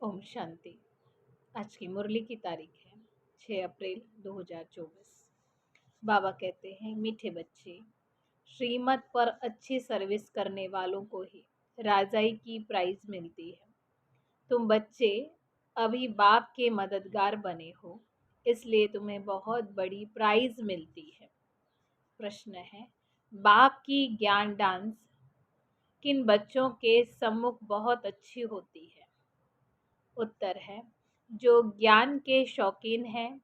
ओम शांति। आज की मुरली की तारीख है 6 अप्रैल 2024। बाबा कहते हैं, मीठे बच्चे, श्रीमत पर अच्छी सर्विस करने वालों को ही राजाई की प्राइज मिलती है। तुम बच्चे अभी बाप के मददगार बने हो, इसलिए तुम्हें बहुत बड़ी प्राइज मिलती है। प्रश्न है, बाप की ज्ञान डांस किन बच्चों के सम्मुख बहुत अच्छी होती है? उत्तर है, जो ज्ञान के शौकीन हैं,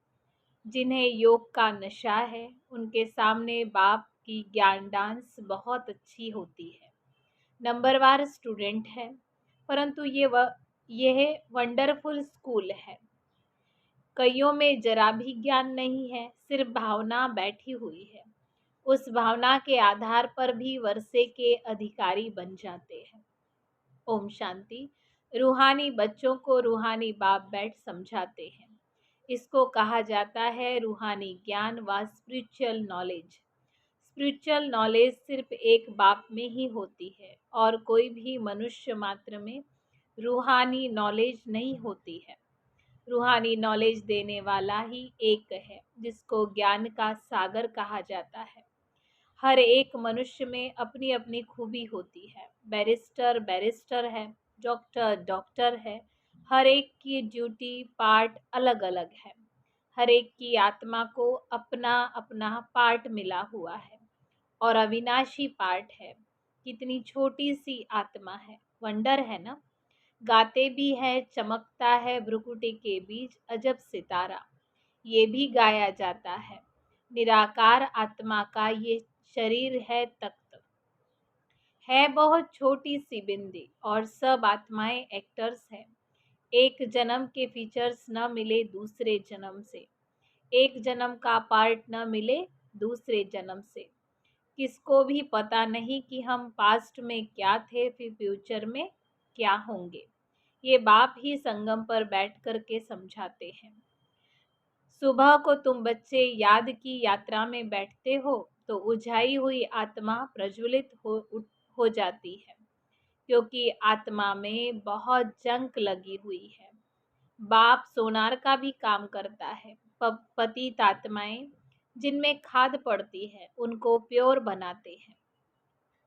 जिन्हें योग का नशा है, उनके सामने बाप की ज्ञान डांस बहुत अच्छी होती है। नंबरवार स्टूडेंट है, परंतु यह वंडरफुल स्कूल है। कईयों में जरा भी ज्ञान नहीं है, सिर्फ भावना बैठी हुई है। उस भावना के आधार पर भी वर्षे के अधिकारी बन जाते हैं। ओम शांति। रूहानी बच्चों को रूहानी बाप बैठ समझाते हैं। इसको कहा जाता है रूहानी ज्ञान व स्पिरिचुअल नॉलेज। स्पिरिचुअल नॉलेज सिर्फ एक बाप में ही होती है और कोई भी मनुष्य मात्र में रूहानी नॉलेज नहीं होती है। रूहानी नॉलेज देने वाला ही एक है, जिसको ज्ञान का सागर कहा जाता है। हर एक मनुष्य में अपनी अपनी खूबी होती है। बैरिस्टर बैरिस्टर है, डॉक्टर डॉक्टर है। हर एक की ड्यूटी पार्ट अलग अलग है। हर एक की आत्मा को अपना अपना पार्ट मिला हुआ है और अविनाशी पार्ट है। कितनी छोटी सी आत्मा है, वंडर है ना। गाते भी है, चमकता है भ्रुकुटी के बीच अजब सितारा। ये भी गाया जाता है। निराकार आत्मा का ये शरीर है तख्त, है बहुत छोटी सी बिंदी और सब आत्माएं एक्टर्स हैं। एक जन्म के फीचर्स न मिले दूसरे जन्म से, एक जन्म का पार्ट न मिले दूसरे जन्म से। किसको भी पता नहीं कि हम पास्ट में क्या थे, फिर फ्यूचर में क्या होंगे। ये बाप ही संगम पर बैठ कर के समझाते हैं। सुबह को तुम बच्चे याद की यात्रा में बैठते हो तो उझाई हुई आत्मा प्रज्वलित हो जाती है, क्योंकि आत्मा में बहुत जंक लगी हुई है। बाप सोनार का भी काम करता है। पतित आत्माएं जिनमें खाद पड़ती है, उनको प्योर बनाते हैं।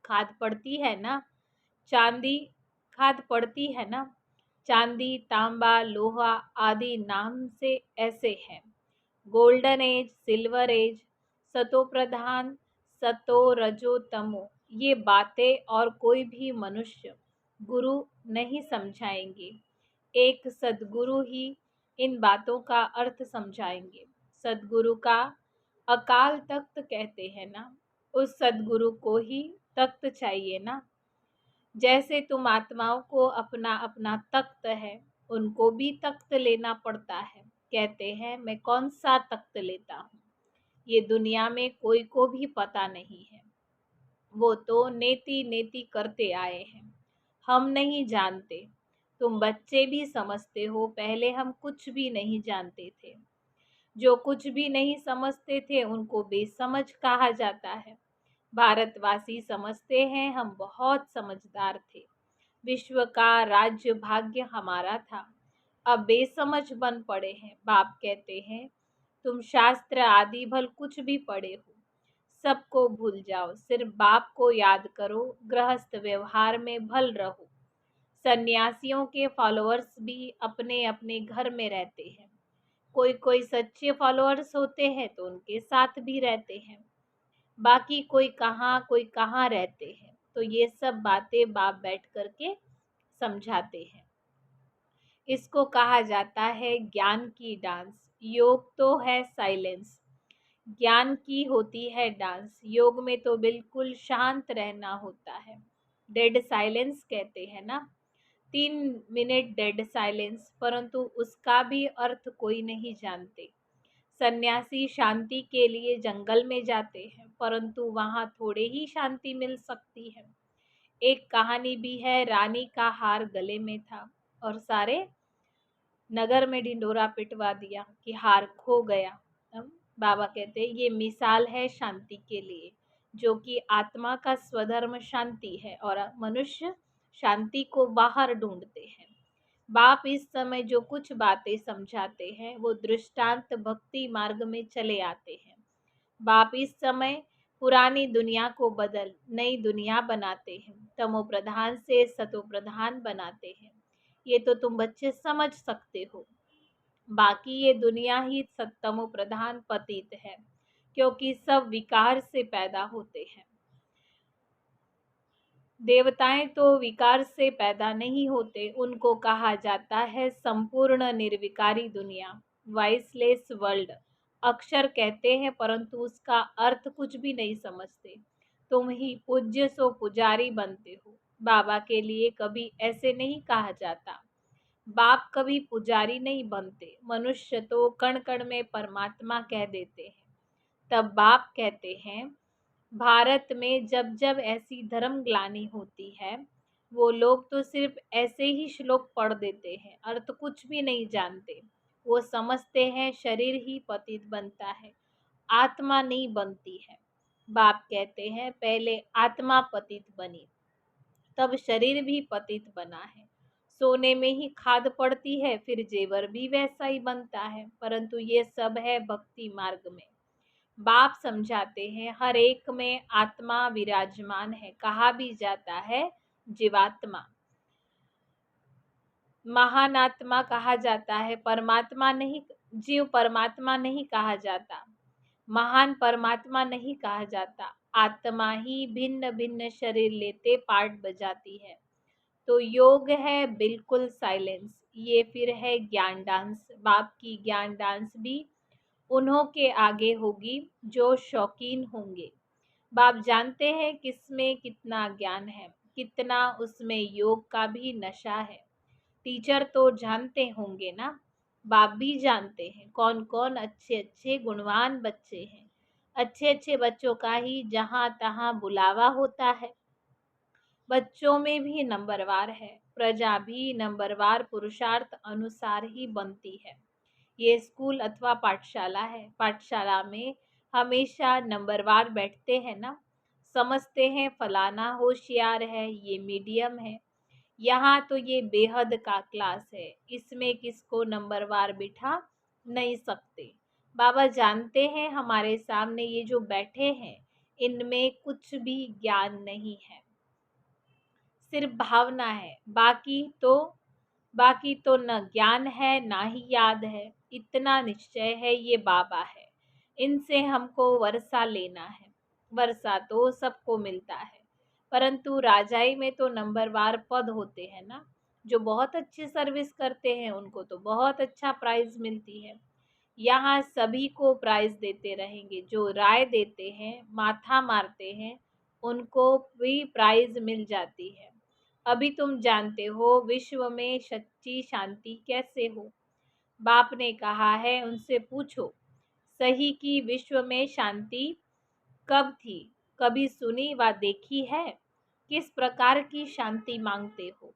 खाद पड़ती है ना, चांदी, खाद पड़ती है ना, चांदी, तांबा, लोहा आदि नाम से ऐसे हैं। गोल्डन एज, सिल्वर एज, सतो प्रधान, सतो रजो तमो, ये बातें और कोई भी मनुष्य गुरु नहीं समझाएंगे। एक सद्गुरु ही इन बातों का अर्थ समझाएंगे। सद्गुरु का अकाल तख्त कहते हैं ना, उस सद्गुरु को ही तख्त चाहिए ना। जैसे तुम आत्माओं को अपना अपना तख्त है, उनको भी तख्त लेना पड़ता है। कहते हैं, मैं कौन सा तख्त लेता हूँ, ये दुनिया में कोई को भी पता नहीं है। वो तो नेति नेति करते आए हैं, हम नहीं जानते। तुम बच्चे भी समझते हो, पहले हम कुछ भी नहीं जानते थे। जो कुछ भी नहीं समझते थे उनको बेसमझ कहा जाता है। भारतवासी समझते हैं हम बहुत समझदार थे, विश्व का राज्य भाग्य हमारा था। अब बेसमझ बन पड़े हैं। बाप कहते हैं, तुम शास्त्र आदि भल कुछ भी पढ़े हो, सबको भूल जाओ, सिर्फ बाप को याद करो। गृहस्थ व्यवहार में भल रहो। सन्यासियों के फॉलोअर्स भी अपने अपने घर में रहते हैं। कोई कोई सच्चे फॉलोअर्स होते हैं तो उनके साथ भी रहते हैं, बाकी कोई कहाँ रहते हैं। तो ये सब बातें बाप बैठ करके समझाते हैं। इसको कहा जाता है ज्ञान की डांस। योग तो है साइलेंस, ज्ञान की होती है डांस। योग में तो बिल्कुल शांत रहना होता है। डेड साइलेंस कहते हैं ना, 3 मिनट डेड साइलेंस, परंतु उसका भी अर्थ कोई नहीं जानते। सन्यासी शांति के लिए जंगल में जाते हैं, परंतु वहां थोड़े ही शांति मिल सकती है। एक कहानी भी है, रानी का हार गले में था और सारे नगर में ढिंडोरा पिटवा दिया कि हार खो गया। बाबा कहते हैं, ये मिसाल है शांति के लिए, जो कि आत्मा का स्वधर्म शांति है और मनुष्य शांति को बाहर ढूंढते हैं। बाप इस समय जो कुछ बातें समझाते हैं वो दृष्टांत भक्ति मार्ग में चले आते हैं। बाप इस समय पुरानी दुनिया को बदल नई दुनिया बनाते हैं, तमो प्रधान से सतो प्रधान बनाते हैं। ये तो तुम बच्चे समझ सकते हो। बाकी ये दुनिया ही सत्तमो प्रधान पतित है, क्योंकि सब विकार से पैदा होते हैं। देवताएं तो विकार से पैदा नहीं होते, उनको कहा जाता है संपूर्ण निर्विकारी दुनिया, वाइसलेस वर्ल्ड। अक्षर कहते हैं परंतु उसका अर्थ कुछ भी नहीं समझते। तुम ही पूज्य सो पुजारी बनते हो। बाबा के लिए कभी ऐसे नहीं कहा जाता। बाप कभी पुजारी नहीं बनते। मनुष्य तो कण कण में परमात्मा कह देते हैं। तब बाप कहते हैं, भारत में जब जब ऐसी धर्म ग्लानि होती है, वो लोग तो सिर्फ ऐसे ही श्लोक पढ़ देते हैं, अर्थ कुछ भी नहीं जानते। वो समझते हैं शरीर ही पतित बनता है, आत्मा नहीं बनती है। बाप कहते हैं पहले आत्मा पतित बनी, तब शरीर भी पतित बना है। सोने में ही खाद पड़ती है, फिर जेवर भी वैसा ही बनता है, परंतु ये सब है भक्ति मार्ग में। बाप समझाते हैं हर एक में आत्मा विराजमान है। कहा भी जाता है जीवात्मा, महान आत्मा कहा जाता है, परमात्मा नहीं। जीव परमात्मा नहीं कहा जाता, महान परमात्मा नहीं कहा जाता। आत्मा ही भिन्न भिन्न शरीर लेते पार्ट बजाती है। तो योग है बिल्कुल साइलेंस। ये फिर है ज्ञान डांस। बाप की ज्ञान डांस भी उन्हों के आगे होगी जो शौकीन होंगे। बाप जानते हैं किसमें कितना ज्ञान है, कितना उसमें योग का भी नशा है। टीचर तो जानते होंगे ना, बाप भी जानते हैं कौन कौन अच्छे अच्छे गुणवान बच्चे हैं। अच्छे अच्छे बच्चों का ही जहाँ तहाँ बुलावा होता है। बच्चों में भी नंबरवार है, प्रजा भी नंबरवार पुरुषार्थ अनुसार ही बनती है। ये स्कूल अथवा पाठशाला है। पाठशाला में हमेशा नंबरवार बैठते हैं ना, समझते हैं फलाना होशियार है, ये मीडियम है। यहाँ तो ये बेहद का क्लास है, इसमें किसको नंबरवार बिठा नहीं सकते। बाबा जानते हैं हमारे सामने ये जो बैठे हैं, इनमें कुछ भी ज्ञान नहीं है, सिर्फ भावना है। बाकी तो न ज्ञान है ना ही याद है। इतना निश्चय है ये बाबा है, इनसे हमको वर्षा लेना है। वर्षा तो सबको मिलता है, परंतु राजाई में तो नंबरवार पद होते हैं ना। जो बहुत अच्छी सर्विस करते हैं उनको तो बहुत अच्छा प्राइज मिलती है। यहाँ सभी को प्राइज देते रहेंगे। जो राय देते हैं, माथा मारते हैं, उनको भी प्राइज मिल जाती है। अभी तुम जानते हो विश्व में सच्ची शांति कैसे हो। बाप ने कहा है उनसे पूछो सही कि विश्व में शांति कब थी, कभी सुनी व देखी है। किस प्रकार की शांति मांगते हो,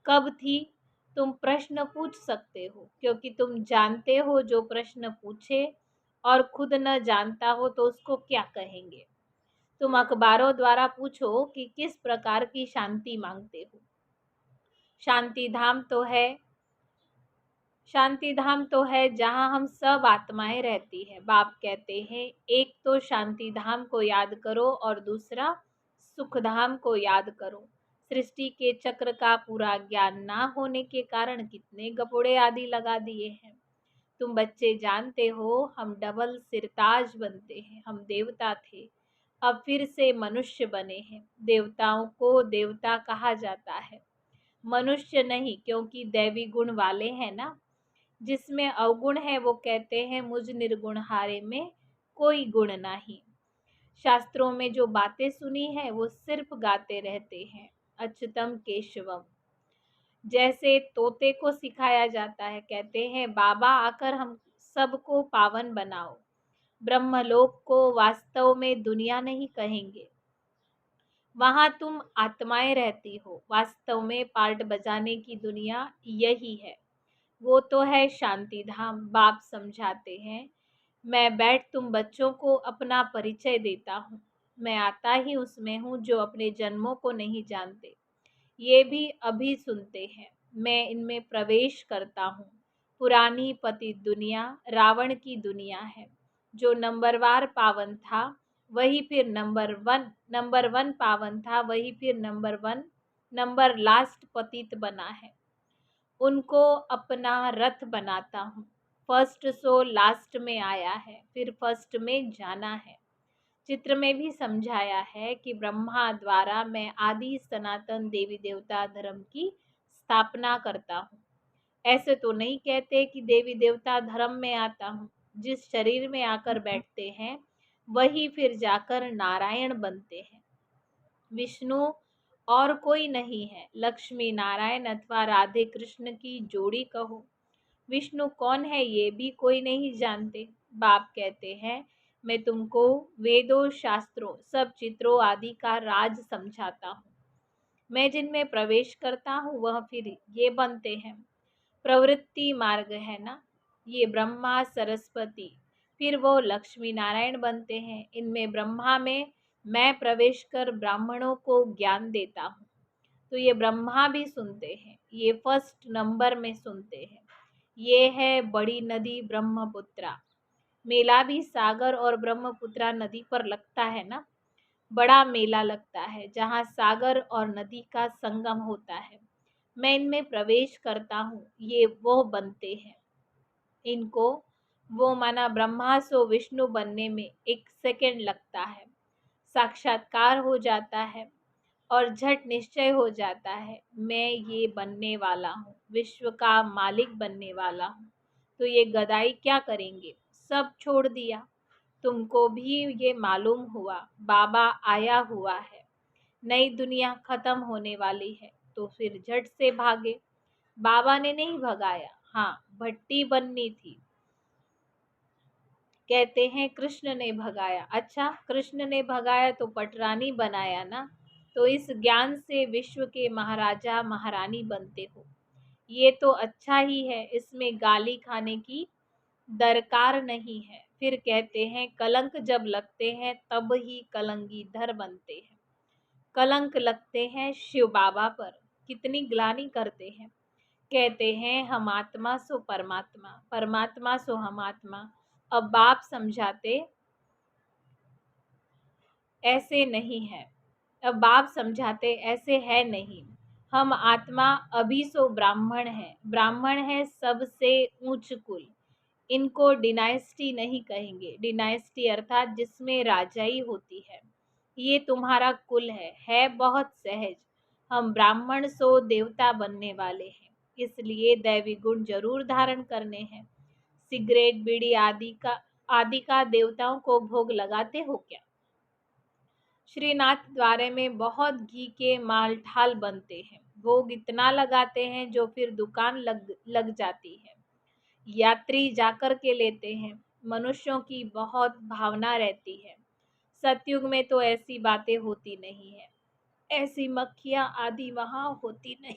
कब थी। तुम प्रश्न पूछ सकते हो, क्योंकि तुम जानते हो जो प्रश्न पूछे और खुद न जानता हो तो उसको क्या कहेंगे। तुम अखबारों द्वारा पूछो कि किस प्रकार की शांति मांगते हो। शांति धाम तो है, शांति धाम तो है जहाँ हम सब आत्माएं रहती हैं। बाप कहते हैं एक तो शांति धाम को याद करो और दूसरा सुख धाम को याद करो। सृष्टि के चक्र का पूरा ज्ञान ना होने के कारण कितने गपोड़े आदि लगा दिए हैं। तुम बच्चे जानते हो हम डबल सिरताज बनते हैं। हम देवता थे, अब फिर से मनुष्य बने हैं। देवताओं को देवता कहा जाता है, मनुष्य नहीं, क्योंकि दैवी गुण वाले हैं ना। जिसमें अवगुण है वो कहते हैं मुझ निर्गुण हारे में कोई गुण नहीं। शास्त्रों में जो बातें सुनी है वो सिर्फ गाते रहते हैं, अच्युतम केशवम। जैसे तोते को सिखाया जाता है, कहते हैं बाबा आकर हम सबको पावन बनाओ। ब्रह्मलोक को वास्तव में दुनिया नहीं कहेंगे, वहां तुम आत्माएं रहती हो। वास्तव में पार्ट बजाने की दुनिया यही है, वो तो है शांति धाम। बाप समझाते हैं मैं बैठ तुम बच्चों को अपना परिचय देता हूँ। मैं आता ही उसमें हूँ जो अपने जन्मों को नहीं जानते, ये भी अभी सुनते हैं। मैं इनमें प्रवेश करता हूँ। पुरानी पतित दुनिया रावण की दुनिया है। जो नंबरवार पावन था वही फिर नंबर वन पावन था, वही फिर नंबर वन नंबर लास्ट पतित बना है। उनको अपना रथ बनाता हूँ। फर्स्ट शो लास्ट में आया है, फिर फर्स्ट में जाना है। चित्र में भी समझाया है कि ब्रह्मा द्वारा मैं आदि सनातन देवी देवता धर्म की स्थापना करता हूँ। ऐसे तो नहीं कहते कि देवी देवता धर्म में आता हूँ। जिस शरीर में आकर बैठते हैं वही फिर जाकर नारायण बनते हैं। विष्णु और कोई नहीं है, लक्ष्मी नारायण अथवा राधे कृष्ण की जोड़ी कहो। विष्णु कौन है ये भी कोई नहीं जानते। बाप कहते हैं मैं तुमको वेदों शास्त्रों सब चित्रों आदि का राज समझाता हूँ। मैं जिनमें प्रवेश करता हूँ वह फिर ये बनते हैं। प्रवृत्ति मार्ग है ना, ये ब्रह्मा सरस्वती फिर वो लक्ष्मी नारायण बनते हैं। इनमें ब्रह्मा में मैं प्रवेश कर ब्राह्मणों को ज्ञान देता हूँ, तो ये ब्रह्मा भी सुनते हैं, ये फर्स्ट नंबर में सुनते हैं। ये है बड़ी नदी ब्रह्मपुत्रा। मेला भी सागर और ब्रह्मपुत्रा नदी पर लगता है ना। बड़ा मेला लगता है जहाँ सागर और नदी का संगम होता है। मैं इनमें प्रवेश करता हूँ, ये वो बनते हैं। इनको वो माना ब्रह्मा सो विष्णु बनने में 1 सेकंड लगता है। साक्षात्कार हो जाता है और झट निश्चय हो जाता है मैं ये बनने वाला हूँ, विश्व का मालिक बनने वाला हूँ। तो ये गदाई क्या करेंगे, सब छोड़ दिया। तुमको भी ये मालूम हुआ बाबा आया हुआ है, नई दुनिया खत्म होने वाली है, तो फिर झट से भागे। बाबा ने नहीं भगाया, हाँ भट्टी बननी थी। कहते हैं कृष्ण ने भगाया। अच्छा, कृष्ण ने भगाया तो पटरानी बनाया ना। तो इस ज्ञान से विश्व के महाराजा महारानी बनते हो। ये तो अच्छा ही है, इसमें गाली खाने की दरकार नहीं है। फिर कहते हैं कलंक जब लगते हैं तब ही कलंगीधर बनते हैं। कलंक लगते हैं शिव बाबा पर, कितनी ग्लानि करते हैं। कहते हैं हम आत्मा सो परमात्मा, परमात्मा सो हम आत्मा। अब बाप समझाते ऐसे नहीं है, अब बाप समझाते ऐसे है नहीं। हम आत्मा अभी सो ब्राह्मण है, ब्राह्मण है सबसे ऊंच कुल। इनको डिनाइस्टी नहीं कहेंगे, डिनाइस्टी अर्थात जिसमें राजाई होती है। ये तुम्हारा कुल है बहुत सहज। हम ब्राह्मण सो देवता बनने वाले हैं, इसलिए दैवी गुण जरूर धारण करने हैं। सिगरेट बीड़ी आदि का देवताओं को भोग लगाते हो क्या? श्रीनाथ द्वारे में बहुत घी के मालठाल बनते हैं, भोग इतना लगाते हैं जो फिर दुकान लग जाती है। यात्री जाकर के लेते हैं। मनुष्यों की बहुत भावना रहती है। सतयुग में तो ऐसी बातें होती नहीं है। ऐसी मक्खियां आदि वहां होती नहीं,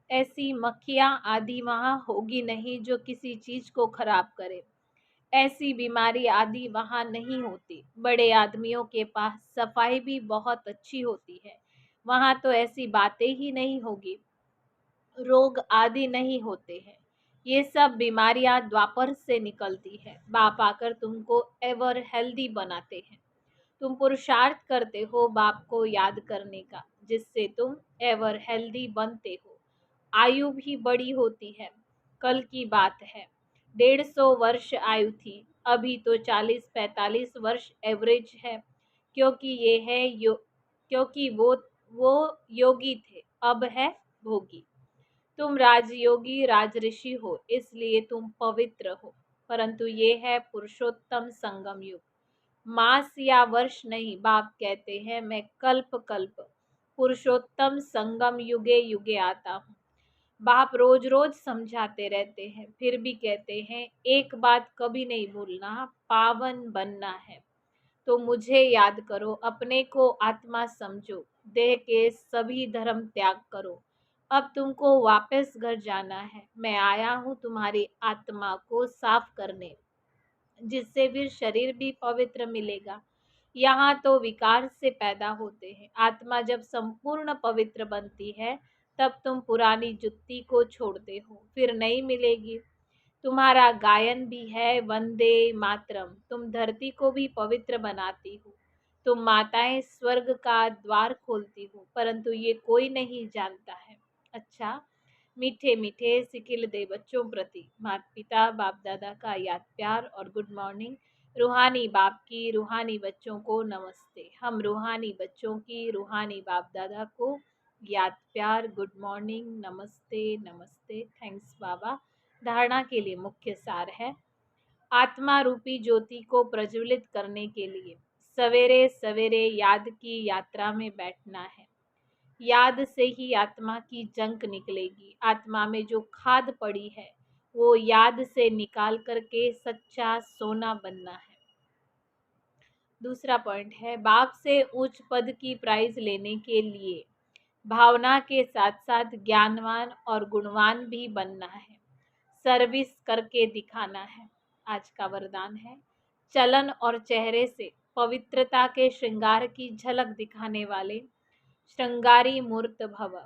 ऐसी मक्खियां आदि वहां होगी नहीं जो किसी चीज को खराब करे। ऐसी बीमारी आदि वहां नहीं होती। बड़े आदमियों के पास सफाई भी बहुत अच्छी होती है, वहां तो ऐसी बातें ही नहीं होगी। रोग आदि नहीं होते हैं। ये सब बीमारियां द्वापर से निकलती है। बाप आकर तुमको एवर हेल्दी बनाते हैं। तुम पुरुषार्थ करते हो बाप को याद करने का, जिससे तुम एवर हेल्दी बनते हो। आयु भी बड़ी होती है। कल की बात है, 150 वर्ष आयु थी, अभी तो 40-45 वर्ष एवरेज है। क्योंकि ये है क्योंकि वो योगी थे, अब है भोगी। तुम राजयोगी राजऋषि हो, इसलिए तुम पवित्र हो। परंतु ये है पुरुषोत्तम संगम युग। मास या वर्ष नहीं, बाप कहते हैं मैं कल्प कल्प पुरुषोत्तम संगम युगे युगे आता हूँ। बाप रोज रोज समझाते रहते हैं, फिर भी कहते हैं एक बात कभी नहीं भूलना, पावन बनना है। तो मुझे याद करो, अपने को आत्मा समझो, देह के सभी धर्म त्याग करो। अब तुमको वापस घर जाना है। मैं आया हूँ तुम्हारी आत्मा को साफ करने, जिससे फिर शरीर भी पवित्र मिलेगा। यहाँ तो विकार से पैदा होते हैं, आत्मा जब संपूर्ण पवित्र बनती है तब तुम पुरानी जुत्ती को छोड़ते हो, फिर नई मिलेगी। तुम्हारा गायन भी है वंदे मातरम, तुम धरती को भी पवित्र बनाती हो। तुम माताएं स्वर्ग का द्वार खोलती हो, परंतु ये कोई नहीं जानता है। अच्छा, मीठे मीठे सिकिल दे बच्चों प्रति माता पिता बाप दादा का याद प्यार और गुड मॉर्निंग। रूहानी बाप की रूहानी बच्चों को नमस्ते। हम रूहानी बच्चों की रूहानी बाप दादा को याद प्यार, गुड मॉर्निंग, नमस्ते नमस्ते, थैंक्स बाबा। धारणा के लिए मुख्य सार है, आत्मा रूपी ज्योति को प्रज्वलित करने के लिए सवेरे सवेरे याद की यात्रा में बैठना है। याद से ही आत्मा की जंक निकलेगी। आत्मा में जो खाद पड़ी है वो याद से निकाल करके सच्चा सोना बनना है। दूसरा पॉइंट है, बाप से उच्च पद की प्राइज लेने के लिए भावना के साथ साथ ज्ञानवान और गुणवान भी बनना है। सर्विस करके दिखाना है। आज का वरदान है, चलन और चेहरे से पवित्रता के श्रृंगार की झलक दिखाने वाले श्रृंगारी मूर्त भव।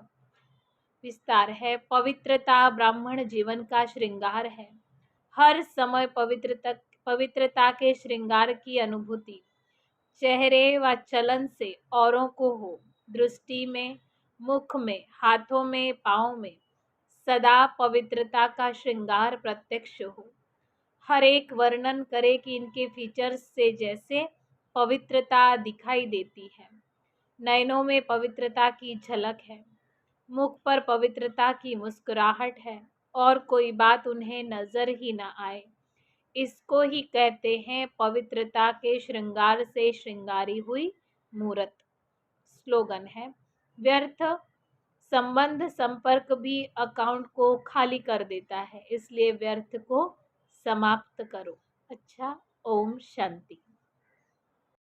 विस्तार है, पवित्रता ब्राह्मण जीवन का श्रृंगार है। हर समय पवित्रता के श्रृंगार की अनुभूति चेहरे व चलन से औरों को हो। दृष्टि में, मुख में, हाथों में, पाँव में सदा पवित्रता का श्रृंगार प्रत्यक्ष हो। हर एक वर्णन करे कि इनके फीचर्स से जैसे पवित्रता दिखाई देती है। नयनों में पवित्रता की झलक है, मुख पर पवित्रता की मुस्कुराहट है और कोई बात उन्हें नजर ही न आए। इसको ही कहते हैं पवित्रता के श्रृंगार से श्रृंगारी हुई मूरत। स्लोगन है, व्यर्थ संबंध संपर्क भी अकाउंट को खाली कर देता है, इसलिए व्यर्थ को समाप्त करो। अच्छा, ओम शांति।